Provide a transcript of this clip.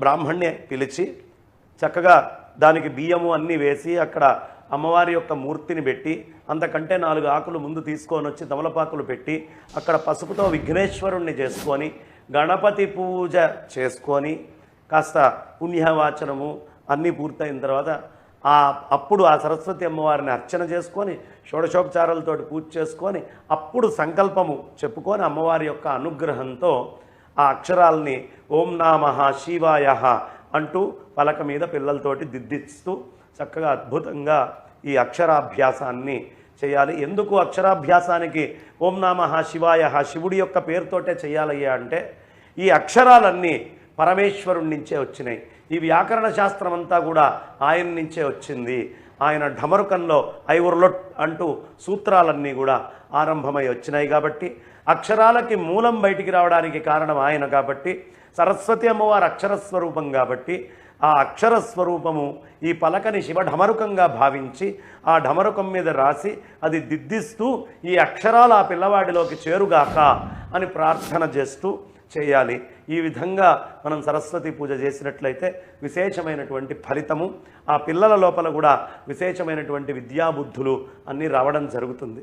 బ్రాహ్మణ్ణి పిలిచి చక్కగా దానికి బియ్యము అన్నీ వేసి అక్కడ అమ్మవారి యొక్క మూర్తిని పెట్టి అంతకంటే 4 ఆకులు ముందు తీసుకొని వచ్చి తమలపాకులు పెట్టి అక్కడ పసుపుతో విఘ్నేశ్వరుణ్ణి చేసుకొని గణపతి పూజ చేసుకొని కాస్త పుణ్యవాచనము అన్నీ పూర్తయిన తర్వాత అప్పుడు ఆ సరస్వతి అమ్మవారిని అర్చన చేసుకొని షోడశోపచారాలతోటి పూజ చేసుకొని అప్పుడు సంకల్పము చెప్పుకొని అమ్మవారి యొక్క అనుగ్రహంతో ఆ అక్షరాల్ని ఓం నమః శివాయః అంటూ పలక మీద పిల్లలతోటి దిద్దిస్తూ చక్కగా అద్భుతంగా ఈ అక్షరాభ్యాసాన్ని చేయాలి. ఎందుకు అక్షరాభ్యాసానికి ఓం నమః శివాయః శివుడి యొక్క పేరుతోటే చేయాలయ్యా అంటే ఈ అక్షరాలన్నీ పరమేశ్వరుడి నుంచే వచ్చినాయి. ఈ వ్యాకరణ శాస్త్రం అంతా కూడా ఆయన నుంచే వచ్చింది. ఆయన ఢమరుకంలో ఐవుర్లొట్ అంటూ సూత్రాలన్నీ కూడా ఆరంభమై వచ్చినాయి. కాబట్టి అక్షరాలకి మూలం బయటికి రావడానికి కారణం ఆయన. కాబట్టి సరస్వతి అమ్మవారు అక్షరస్వరూపం కాబట్టి ఆ అక్షరస్వరూపము ఈ పలకని శివ ఢమరుకంగా భావించి ఆ ఢమరుకం మీద రాసి అది దిద్దిస్తూ ఈ అక్షరాలు ఆ పిల్లవాడిలోకి చేరుగాక అని ప్రార్థన చేస్తూ చేయాలి. ఈ విధంగా మనం సరస్వతి పూజ చేసినట్లయితే విశేషమైనటువంటి ఫలితము, ఆ పిల్లల లోపల కూడా విశేషమైనటువంటి విద్యాబుద్ధులు అన్నీ రావడం జరుగుతుంది.